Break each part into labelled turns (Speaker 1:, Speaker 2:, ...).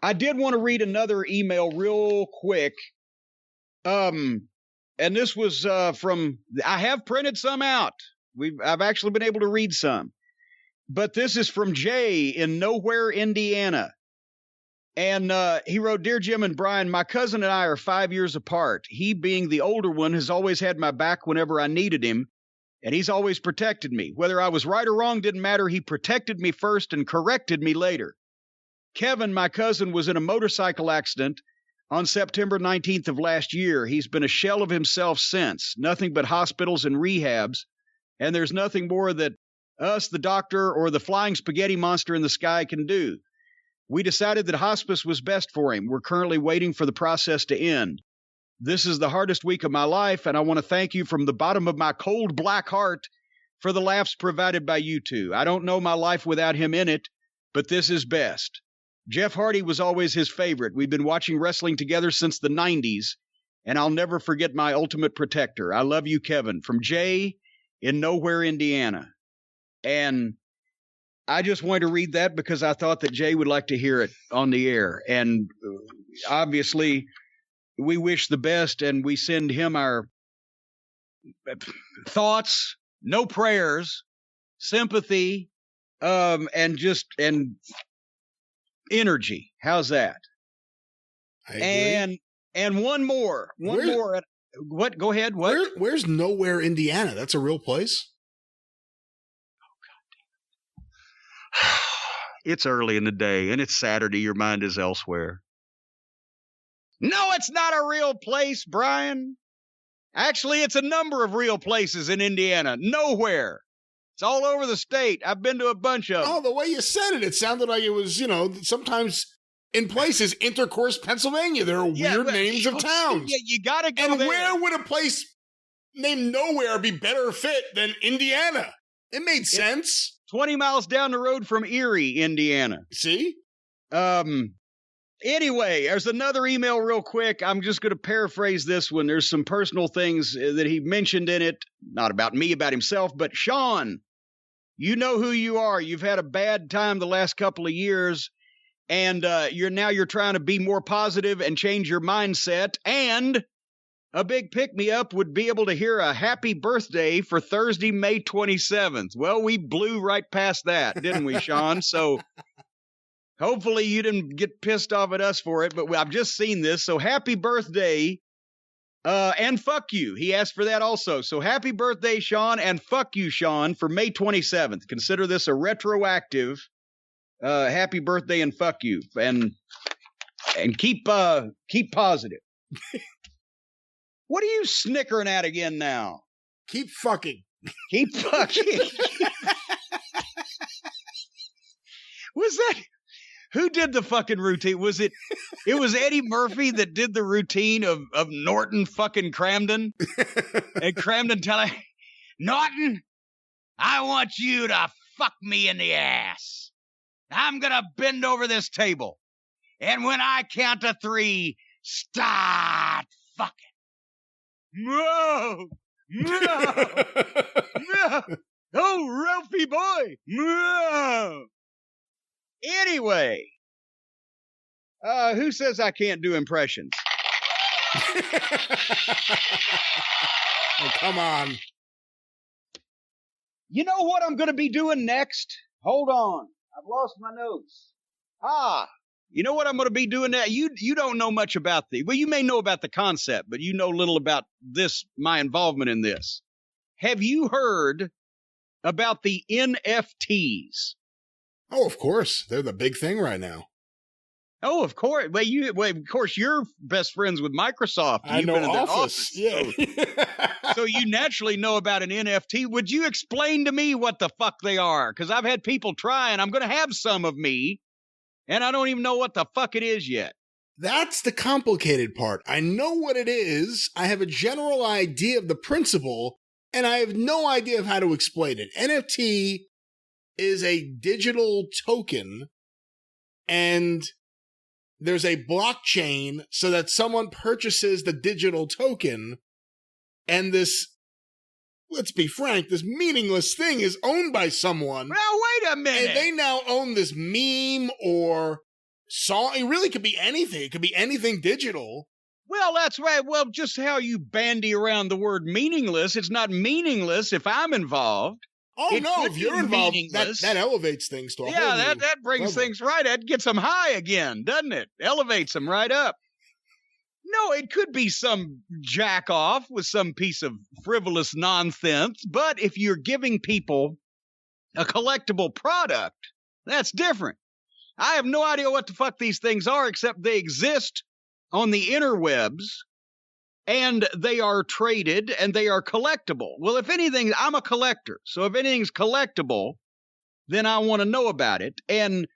Speaker 1: I did want to read another email real quick. And this was from, I have printed some out. I've actually been able to read some. But this is from Jay in Nowhere, Indiana. And he wrote, Dear Jim and Brian, my cousin and I are 5 years apart. He, being the older one, has always had my back whenever I needed him. And he's always protected me. Whether I was right or wrong didn't matter. He protected me first and corrected me later. Kevin, my cousin, was in a motorcycle accident on September 19th of last year. He's been a shell of himself since. Nothing but hospitals and rehabs. And there's nothing more that us, the doctor, or the flying spaghetti monster in the sky can do. We decided that hospice was best for him. We're currently waiting for the process to end. This is the hardest week of my life, and I want to thank you from the bottom of my cold black heart for the laughs provided by you two. I don't know my life without him in it, but this is best. Jeff Hardy was always his favorite. We've been watching wrestling together since the 90s, and I'll never forget my ultimate protector. I love you, Kevin. From Jay in Nowhere, Indiana. And I just wanted to read that because I thought that Jay would like to hear it on the air. And obviously, we wish the best, and we send him our thoughts, no prayers, sympathy, and energy. How's that?
Speaker 2: I agree.
Speaker 1: And one more. What? Go ahead. What?
Speaker 2: Where's Nowhere, Indiana? That's a real place?
Speaker 1: It's early in the day, and it's Saturday. Your mind is elsewhere. No, it's not a real place, Brian. Actually, it's a number of real places in Indiana. Nowhere. It's all over the state. I've been to a bunch of them.
Speaker 2: Oh, the way you said it sounded like it was, sometimes in places, Intercourse, Pennsylvania, there are weird names of towns.
Speaker 1: Yeah, you got to go
Speaker 2: and
Speaker 1: there.
Speaker 2: Where would a place named Nowhere be better fit than Indiana? It made sense.
Speaker 1: 20 miles down the road from Erie, Indiana.
Speaker 2: See?
Speaker 1: Anyway, there's another email real quick. I'm just going to paraphrase this one. There's some personal things that he mentioned in it, not about me, about himself, but Sean, you know who you are. You've had a bad time the last couple of years, and you're trying to be more positive and change your mindset, and a big pick-me-up would be able to hear a happy birthday for Thursday, May 27th. Well, we blew right past that, didn't we, Sean? So hopefully you didn't get pissed off at us for it, but I've just seen this. So happy birthday, and fuck you. He asked for that also. So happy birthday, Sean, and fuck you, Sean, for May 27th. Consider this a retroactive happy birthday and fuck you. And keep positive. What are you snickering at again now?
Speaker 2: Keep fucking.
Speaker 1: Keep fucking. Was that... Who did the fucking routine? It was Eddie Murphy that did the routine of Norton fucking Cramden? And Cramden telling, Norton, I want you to fuck me in the ass. I'm going to bend over this table. And when I count to 3, start fucking. No! No! No! Oh, Ralphie boy! No! Anyway, who says I can't do impressions?
Speaker 2: Oh, come on.
Speaker 1: You know what I'm going to be doing next? Hold on. I've lost my notes. You know what I'm going to be doing now? You don't know much about well, you may know about the concept, but you know little about this, my involvement in this. Have you heard about the NFTs?
Speaker 2: Oh, of course. They're the big thing right now.
Speaker 1: Oh, of course. Of course, you're best friends with Microsoft.
Speaker 2: I know Office. Yeah.
Speaker 1: So you naturally know about an NFT. Would you explain to me what the fuck they are? Because I've had people try, and I'm going to have some of me, and I don't even know what the fuck it is yet.
Speaker 2: That's the complicated part. I know what it is. I have a general idea of the principle, and I have no idea of how to explain it. NFT is a digital token, and there's a blockchain so that someone purchases the digital token, and this, let's be frank, this meaningless thing is owned by someone.
Speaker 1: Now, wait a minute.
Speaker 2: And they now own this meme or It really could be anything. It could be anything digital.
Speaker 1: Well, that's right. Well, just how you bandy around the word meaningless. It's not meaningless if I'm involved.
Speaker 2: Oh, no, if you're involved, that elevates things to a whole new
Speaker 1: that brings
Speaker 2: level.
Speaker 1: things right. That gets them high again, doesn't it? Elevates them right up. No, it could be some jack off with some piece of frivolous nonsense, but if you're giving people a collectible product, that's different. I have no idea what the fuck these things are, except they exist on the interwebs, and they are traded, and they are collectible. Well, if anything, I'm a collector, so if anything's collectible, then I want to know about it, and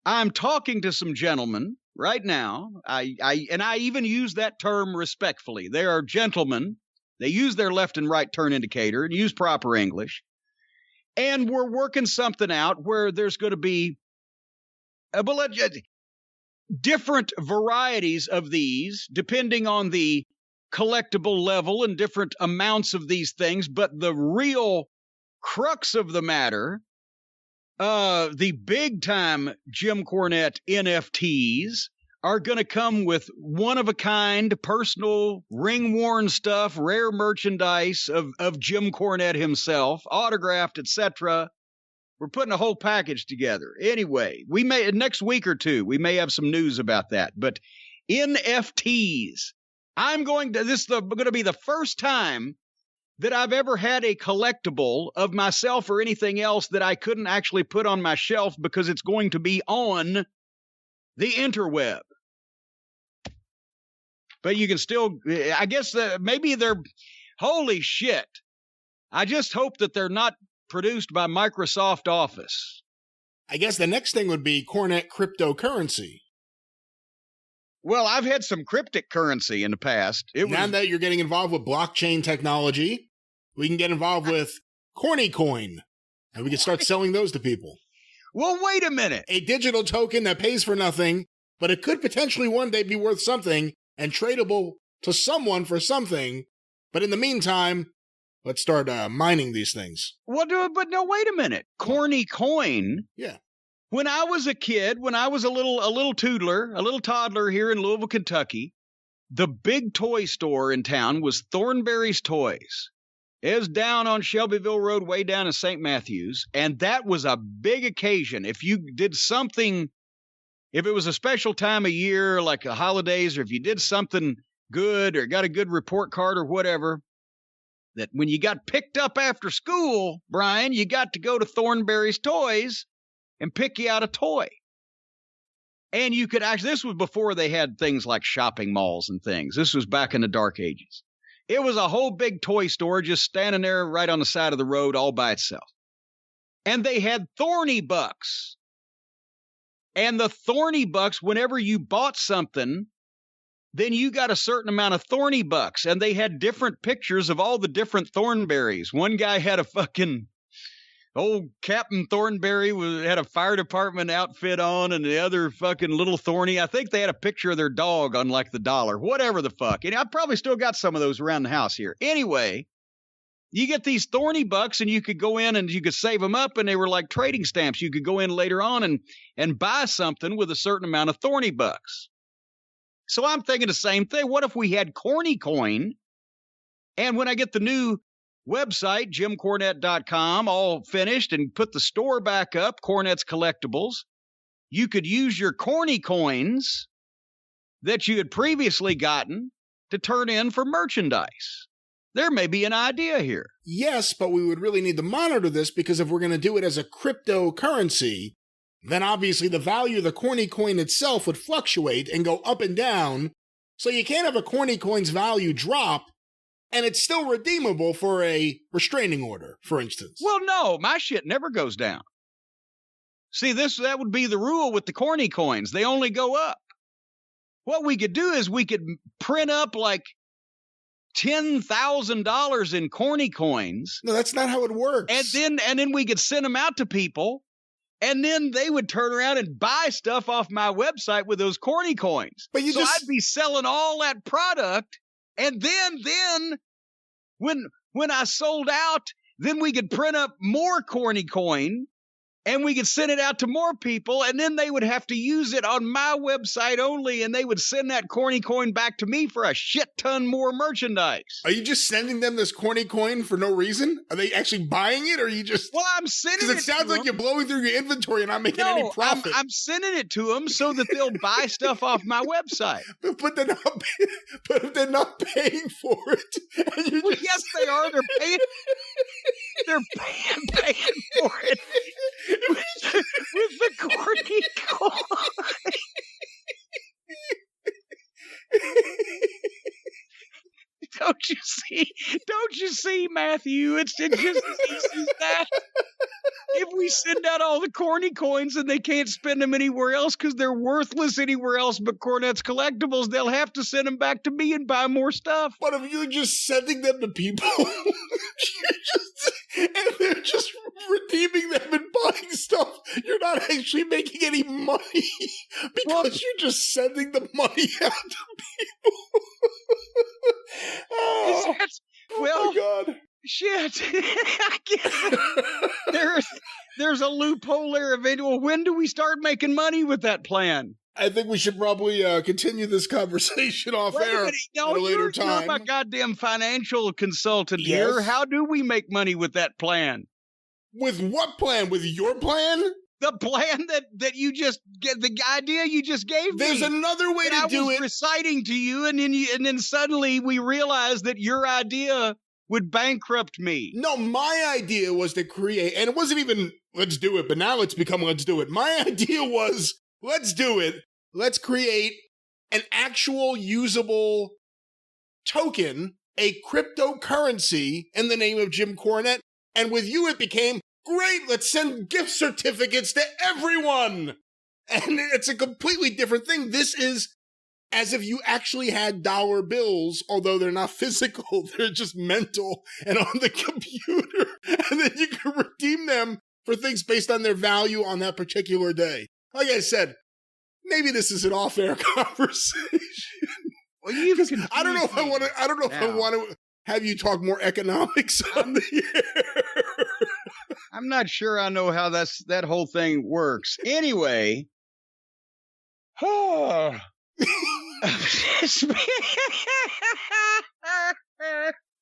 Speaker 1: I'm talking to some gentlemen right now. I even use that term respectfully. They are gentlemen. They use their left and right turn indicator and use proper English. And we're working something out where there's going to be different varieties of these, depending on the collectible level and different amounts of these things. But the real crux of the matter, the big time Jim Cornette NFTs are going to come with one-of-a-kind, personal, ring-worn stuff, rare merchandise of Jim Cornette himself, autographed, etc. We're putting a whole package together. Anyway, next week or two, we may have some news about that. But NFTs, this is going to be the first time that I've ever had a collectible of myself or anything else that I couldn't actually put on my shelf because it's going to be on the interweb. But you can still, I guess, maybe they're, holy shit. I just hope that they're not produced by Microsoft Office.
Speaker 2: I guess the next thing would be Cornette cryptocurrency.
Speaker 1: Well, I've had some cryptic currency in the past.
Speaker 2: Now that you're getting involved with blockchain technology, we can get involved with Corny Coin, and we can start selling those to people.
Speaker 1: Well, wait a minute.
Speaker 2: A digital token that pays for nothing, but it could potentially one day be worth something and tradable to someone for something. But in the meantime, let's start mining these things.
Speaker 1: But no, wait a minute. Corny Coin.
Speaker 2: Yeah.
Speaker 1: When I was a kid, when I was a little toddler here in Louisville, Kentucky, the big toy store in town was Thornberry's Toys. It was down on Shelbyville Road, way down in St. Matthews, and that was a big occasion. If you did something, if it was a special time of year, like the holidays, or if you did something good or got a good report card or whatever, that when you got picked up after school, Brian, you got to go to Thornberry's Toys and pick you out a toy. And you could actually, this was before they had things like shopping malls and things. This was back in the dark ages. It was a whole big toy store just standing there right on the side of the road all by itself. And they had Thorny Bucks. And the Thorny Bucks, whenever you bought something, then you got a certain amount of Thorny Bucks. And they had different pictures of all the different Thornberries. One guy had a fucking old Captain Thornberry had a fire department outfit on, and the other fucking little Thorny, I think they had a picture of their dog on like the dollar, whatever the fuck. And I probably still got some of those around the house here. Anyway, you get these Thorny Bucks, and you could go in and you could save them up, and they were like trading stamps. You could go in later on and buy something with a certain amount of Thorny Bucks. So I'm thinking the same thing. What if we had Corny Coin? And when I get the new website, JimCornette.com, all finished, and put the store back up, Cornette's Collectibles, you could use your Corny Coins that you had previously gotten to turn in for merchandise. There may be an idea here.
Speaker 2: Yes, but we would really need to monitor this, because if we're going to do it as a cryptocurrency, then obviously the value of the Corny Coin itself would fluctuate and go up and down. So you can't have a Corny Coin's value drop and it's still redeemable for a restraining order, for instance.
Speaker 1: Well, no, my shit never goes down. See, that would be the rule with the Corny Coins. They only go up. What we could do is we could print up like $10,000 in Corny Coins.
Speaker 2: No, that's not how it works.
Speaker 1: And then we could send them out to people, and then they would turn around and buy stuff off my website with those Corny Coins.
Speaker 2: But
Speaker 1: I'd be selling all that product. And then when I sold out, then we could print up more Corny Coin and we could send it out to more people, and then they would have to use it on my website only, and they would send that corny coin back to me for a shit ton more merchandise.
Speaker 2: Are you just sending them this corny coin for no reason? Are they actually buying it, or are you just...
Speaker 1: Well, I'm sending it.
Speaker 2: Because it sounds like you're blowing through your inventory and not making any profit.
Speaker 1: I'm sending it to them so that they'll buy stuff off my website.
Speaker 2: But they're not paying for it. And
Speaker 1: Well, yes, they are. They're paying. They're paying for it with the corny coin. Don't you see, Matthew? It's just as easy as that. If we send out all the corny coins and they can't spend them anywhere else because they're worthless anywhere else but Cornette's Collectibles, they'll have to send them back to me and buy more stuff.
Speaker 2: But if you're just sending them to people, and they're just redeeming them and buying stuff, you're not actually making any money because you're just sending the money out to people.
Speaker 1: Well,
Speaker 2: my God.
Speaker 1: Shit. There's a loophole there. Well, when do we start making money with that plan?
Speaker 2: I think we should probably continue this conversation off air at a later time.
Speaker 1: You're my goddamn financial consultant here. How do we make money with that plan?
Speaker 2: With what plan? With your plan?
Speaker 1: The plan that you just get, the idea you just gave me.
Speaker 2: There's another way to do it.
Speaker 1: I was reciting to you, and then suddenly we realized that your idea would bankrupt me.
Speaker 2: No, my idea was to create, and it wasn't even let's do it, but now it's become let's do it. My idea was let's do it. Let's create an actual usable token, a cryptocurrency in the name of Jim Cornette. And with you, it became great. Let's send gift certificates to everyone. And it's a completely different thing. This is as if you actually had dollar bills, although they're not physical, they're just mental and on the computer. And then you can redeem them for things based on their value on that particular day. Like I said, maybe this is an off-air conversation.
Speaker 1: Well,
Speaker 2: I don't know if I want to. I don't know if I want to have you talk more economics on the air.
Speaker 1: I'm not sure I know how that whole thing works. Anyway. Oh.